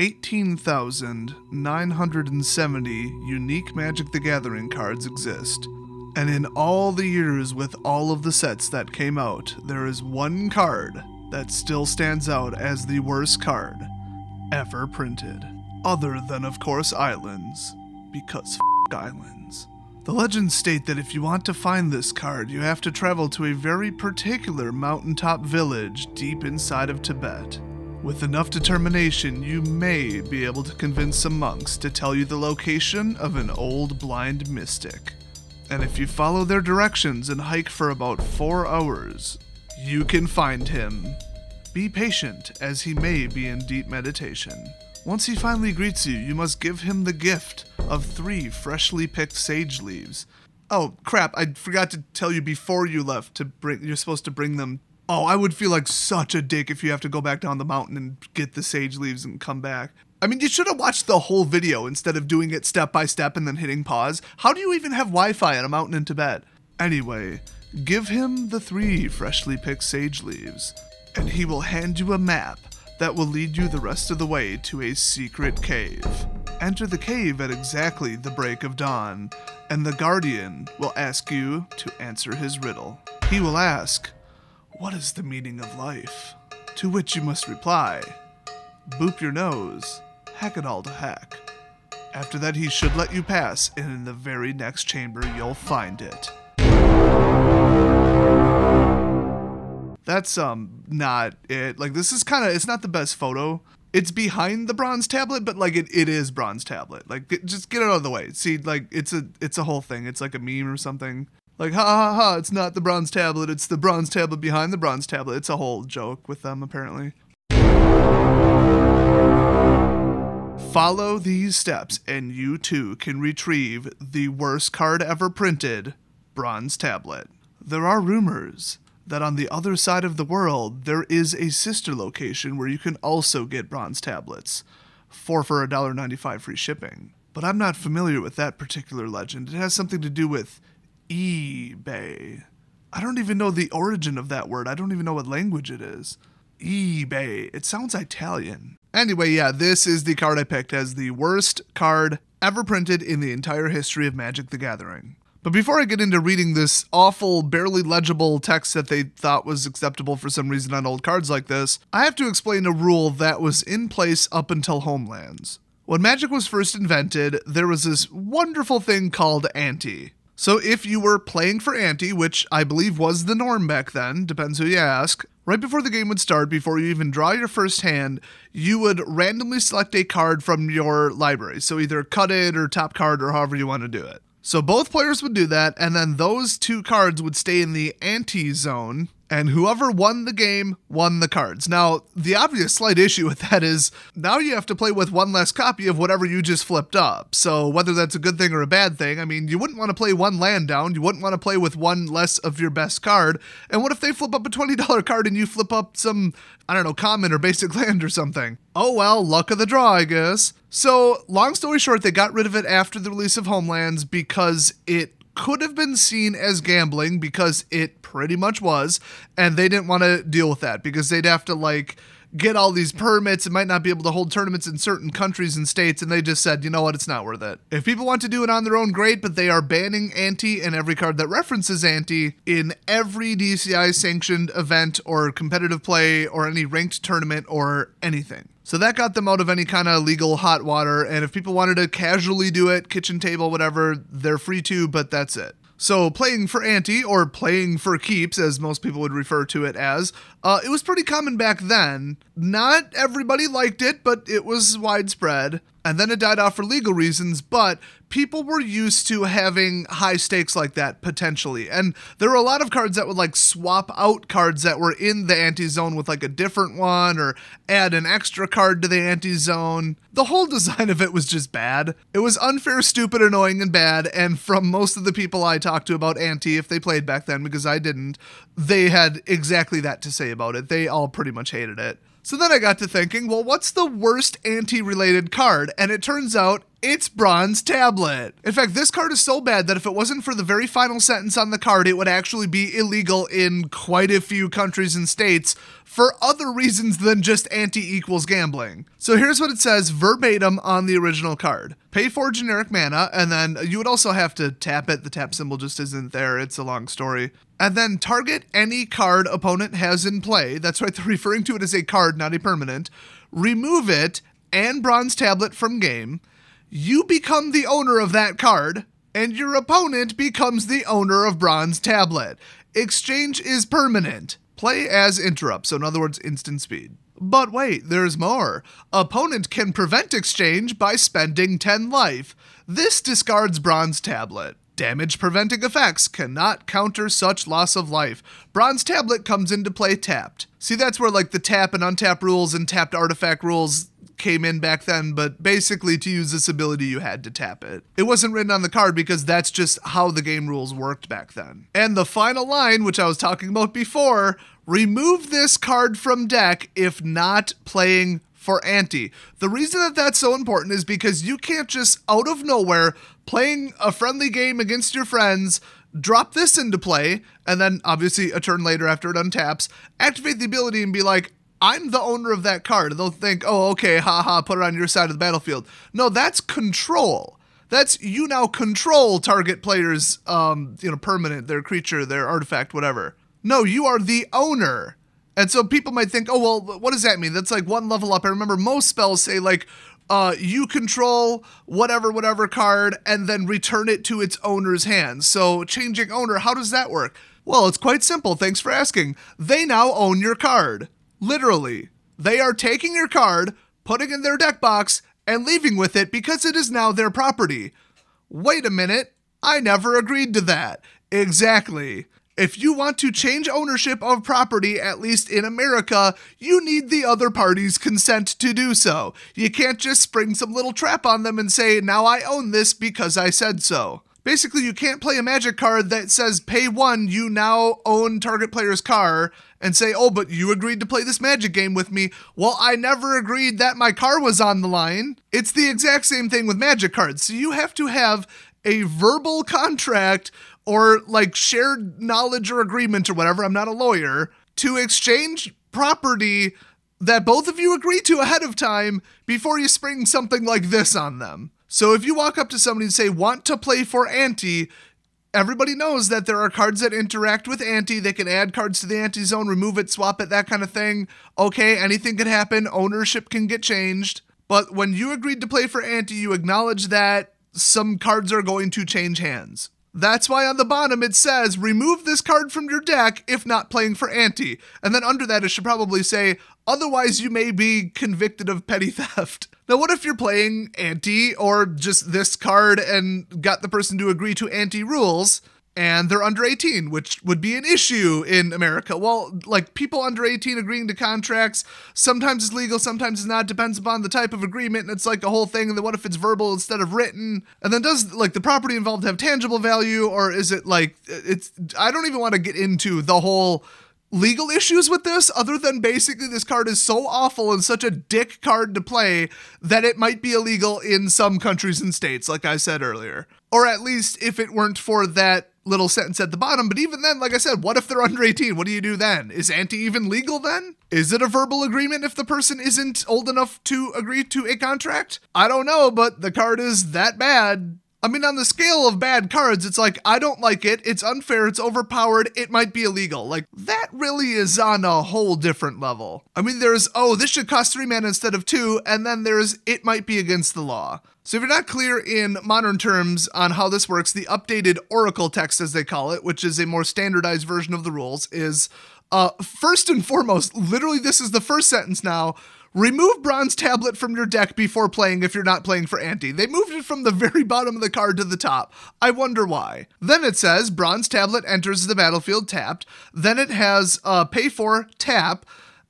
18,970 unique Magic the Gathering cards exist. And in all the years with all of the sets that came out, there is one card that still stands out as the worst card ever printed. Other than, of course, Islands. Because Islands. The legends state that if you want to find this card, you have to travel to a very particular mountaintop village deep inside of Tibet. With enough determination, you may be able to convince some monks to tell you the location of an old blind mystic. And if you follow their directions and hike for about 4 hours, you can find him. Be patient, as he may be in deep meditation. Once he finally greets you, you must give him the gift of 3 freshly picked sage leaves. Oh, crap, I forgot to tell you before you left you're supposed to bring them. Oh, I would feel like such a dick if you have to go back down the mountain and get the sage leaves and come back. I mean, you should have watched the whole video instead of doing it step by step and then hitting pause. How do you even have Wi-Fi on a mountain in Tibet? Anyway, give him the 3 freshly picked sage leaves, and he will hand you a map that will lead you the rest of the way to a secret cave. Enter the cave at exactly the break of dawn, and the guardian will ask you to answer his riddle. He will ask, "What is the meaning of life?" To which you must reply, "Boop your nose, heck it all to heck." After that, he should let you pass, and in the very next chamber, you'll find it. That's, not it. Like, this is it's not the best photo. It's behind the bronze tablet, but, like, it is bronze tablet. Like, just get it out of the way. See, like, it's a whole thing. It's like a meme or something. Like, ha ha ha, it's not the bronze tablet, it's the bronze tablet behind the bronze tablet. It's a whole joke with them, apparently. Follow these steps, and you too can retrieve the worst card ever printed, Bronze Tablet. There are rumors that on the other side of the world, there is a sister location where you can also get bronze tablets, for $1.95 free shipping. But I'm not familiar with that particular legend. It has something to do with eBay. I don't even know the origin of that word. I don't even know what language it is. eBay. It sounds Italian. Anyway, yeah, this is the card I picked as the worst card ever printed in the entire history of Magic the Gathering. But before I get into reading this awful, barely legible text that they thought was acceptable for some reason on old cards like this, I have to explain a rule that was in place up until Homelands. When Magic was first invented, there was this wonderful thing called ante. So if you were playing for ante, which I believe was the norm back then, depends who you ask, right before the game would start, before you even draw your first hand, you would randomly select a card from your library. So either cut it or top card or however you want to do it. So both players would do that, and then those 2 cards would stay in the ante zone, and whoever won the game won the cards. Now, the obvious slight issue with that is now you have to play with one less copy of whatever you just flipped up. So whether that's a good thing or a bad thing, I mean, you wouldn't want to play one land down. You wouldn't want to play with one less of your best card. And what if they flip up a $20 card and you flip up some, I don't know, common or basic land or something? Oh well, luck of the draw, I guess. So, long story short, they got rid of it after the release of Homelands because it could have been seen as gambling, because it pretty much was, and they didn't want to deal with that because they'd have to get all these permits and might not be able to hold tournaments in certain countries and states, and they just said, you know what, it's not worth it. If people want to do it on their own, great, but they are banning ante and every card that references ante in every DCI sanctioned event or competitive play or any ranked tournament or anything. So that got them out of any kind of legal hot water, and if people wanted to casually do it, kitchen table, whatever, they're free to, but that's it. So playing for ante, or playing for keeps, as most people would refer to it as, it was pretty common back then. Not everybody liked it, but it was widespread. And then it died off for legal reasons, but people were used to having high stakes like that, potentially. And there were a lot of cards that would swap out cards that were in the ante-zone with a different one, or add an extra card to the ante-zone. The whole design of it was just bad. It was unfair, stupid, annoying, and bad, and from most of the people I talked to about ante, if they played back then, because I didn't, they had exactly that to say about it. They all pretty much hated it. So then I got to thinking, well, what's the worst ante-related card? And it turns out It's Bronze Tablet. In fact, this card is so bad that if it wasn't for the very final sentence on the card, it would actually be illegal in quite a few countries and states for other reasons than just anti-equals gambling. So here's what it says verbatim on the original card. Pay 4 generic mana, and then you would also have to tap it. The tap symbol just isn't there. It's a long story. And then target any card opponent has in play. That's right, they're referring to it as a card, not a permanent. Remove it and Bronze Tablet from game. You become the owner of that card, and your opponent becomes the owner of Bronze Tablet. Exchange is permanent. Play as interrupt, so in other words, instant speed. But wait, there's more. Opponent can prevent exchange by spending 10 life. This discards Bronze Tablet. Damage preventing effects cannot counter such loss of life. Bronze Tablet comes into play tapped. See, that's where like the tap and untap rules and tapped artifact rules came in back then, but basically to use this ability you had to tap it. It wasn't written on the card because that's just how the game rules worked back then. And the final line, which I was talking about before, remove this card from deck if not playing for ante. The reason that that's so important is because you can't just out of nowhere playing a friendly game against your friends, drop this into play, and then obviously a turn later after it untaps, activate the ability and be like, I'm the owner of that card. They'll think, oh, okay, haha, put it on your side of the battlefield. No, that's control. That's you now control target players, permanent, their creature, their artifact, whatever. No, you are the owner. And so people might think, oh, well, what does that mean? That's like one level up. I remember most spells say like, you control whatever card and then return it to its owner's hands. So changing owner, how does that work? Well, it's quite simple. Thanks for asking. They now own your card. Literally, they are taking your card, putting it in their deck box, and leaving with it because it is now their property. Wait a minute, I never agreed to that. Exactly. If you want to change ownership of property, at least in America, you need the other party's consent to do so. You can't just spring some little trap on them and say, now I own this because I said so. Basically, you can't play a Magic card that says pay 1, you now own target player's car, and say, oh, but you agreed to play this Magic game with me. Well, I never agreed that my car was on the line. It's the exact same thing with Magic cards. So you have to have a verbal contract or like shared knowledge or agreement or whatever, I'm not a lawyer, to exchange property that both of you agree to ahead of time before you spring something like this on them. So if you walk up to somebody and say, want to play for ante, everybody knows that there are cards that interact with ante. They can add cards to the ante zone, remove it, swap it, that kind of thing. Okay, anything could happen. Ownership can get changed. But when you agreed to play for ante, you acknowledge that some cards are going to change hands. That's why on the bottom it says, remove this card from your deck if not playing for ante. And then under that it should probably say, otherwise you may be convicted of petty theft. Now what if you're playing ante or just this card and got the person to agree to ante rules and they're under 18, which would be an issue in America? Well, like people under 18 agreeing to contracts, sometimes it's legal, sometimes it's not, depends upon the type of agreement, and it's like a whole thing. And then what if it's verbal instead of written? And then does like the property involved have tangible value, or is it like, I don't even want to get into the whole legal issues with this, other than basically this card is so awful and such a dick card to play that it might be illegal in some countries and states, like I said earlier. Or at least if it weren't for that little sentence at the bottom. But even then, like I said, what if they're under 18? What do you do then? Is ante even legal then? Is it a verbal agreement if the person isn't old enough to agree to a contract? I don't know, but the card is that bad. I mean, on the scale of bad cards, it's like, I don't like it, it's unfair, it's overpowered, it might be illegal. Like, that really is on a whole different level. I mean, there's, oh, this should cost 3 mana instead of 2, and then there's, it might be against the law. So if you're not clear in modern terms on how this works, the updated Oracle text, as they call it, which is a more standardized version of the rules, is, first and foremost, literally this is the first sentence now, remove Bronze Tablet from your deck before playing if you're not playing for ante. They moved it from the very bottom of the card to the top. I wonder why. Then it says Bronze Tablet enters the battlefield tapped. Then it has pay for tap,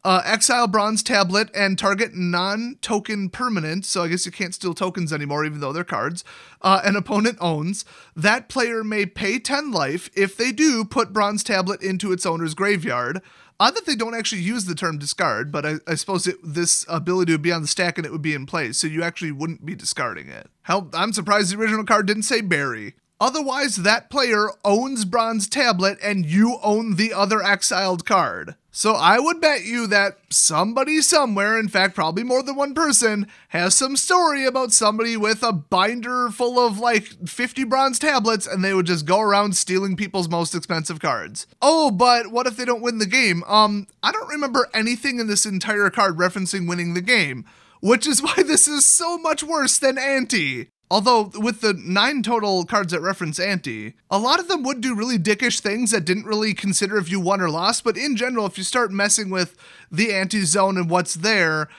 exile Bronze Tablet and target non-token permanent. So I guess you can't steal tokens anymore, even though they're cards. An opponent owns. That player may pay 10 life. If they do, put Bronze Tablet into its owner's graveyard. Odd that they don't actually use the term discard, but I suppose this ability would be on the stack and it would be in place, so you actually wouldn't be discarding it. Hell, I'm surprised the original card didn't say bury. Otherwise, that player owns Bronze Tablet and you own the other exiled card. So I would bet you that somebody somewhere, in fact probably more than one person, has some story about somebody with a binder full of like 50 Bronze Tablets and they would just go around stealing people's most expensive cards. Oh, but what if they don't win the game? I don't remember anything in this entire card referencing winning the game, which is why this is so much worse than Ante. Although, with the 9 total cards that reference Ante, a lot of them would do really dickish things that didn't really consider if you won or lost, but in general, if you start messing with the Ante zone and what's there,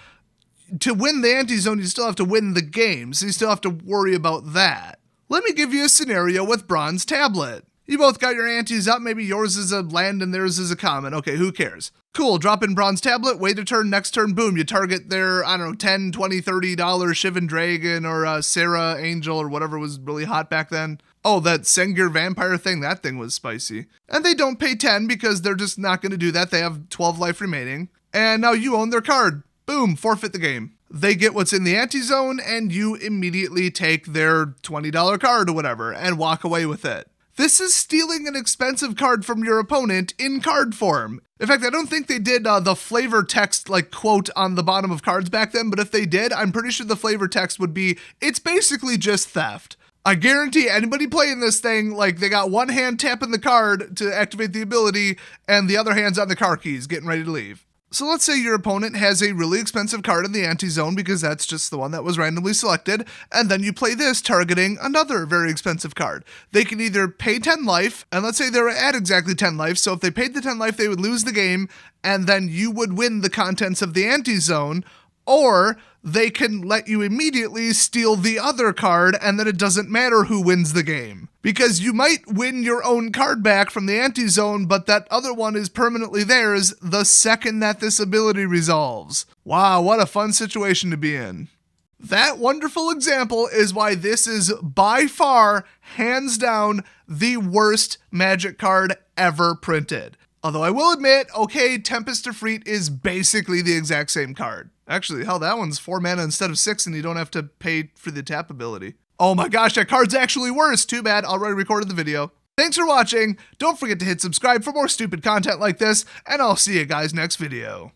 to win the Ante zone, you still have to win the game, so you still have to worry about that. Let me give you a scenario with Bronze Tablet. You both got your antes up, maybe yours is a land and theirs is a common. Okay, who cares? Cool, drop in Bronze Tablet, wait a turn, next turn, boom, you target their, I don't know, $10, $20, $30 Shivan Dragon or Sarah Angel or whatever was really hot back then. Oh, that Sengir Vampire thing, that thing was spicy. And they don't pay 10 because they're just not going to do that. They have 12 life remaining. And now you own their card. Boom, forfeit the game. They get what's in the anti-zone and you immediately take their $20 card or whatever and walk away with it. This is stealing an expensive card from your opponent in card form. In fact, I don't think they did the flavor text like quote on the bottom of cards back then, but if they did, I'm pretty sure the flavor text would be, it's basically just theft. I guarantee anybody playing this thing, like they got one hand tapping the card to activate the ability and the other hand's on the car keys getting ready to leave. So let's say your opponent has a really expensive card in the anti-zone because that's just the one that was randomly selected, and then you play this targeting another very expensive card. They can either pay 10 life, and let's say they're at exactly 10 life, so if they paid the 10 life, they would lose the game, and then you would win the contents of the anti-zone, or they can let you immediately steal the other card and then it doesn't matter who wins the game. Because you might win your own card back from the anti-zone, but that other one is permanently theirs the second that this ability resolves. Wow, what a fun situation to be in. That wonderful example is why this is by far, hands down, the worst Magic card ever printed. Although I will admit, okay, Tempest Efreet is basically the exact same card. Actually, hell, that one's 4 mana instead of 6 and you don't have to pay for the tap ability. Oh my gosh, that card's actually worse. Too bad, already recorded the video. Thanks for watching. Don't forget to hit subscribe for more stupid content like this, and I'll see you guys next video.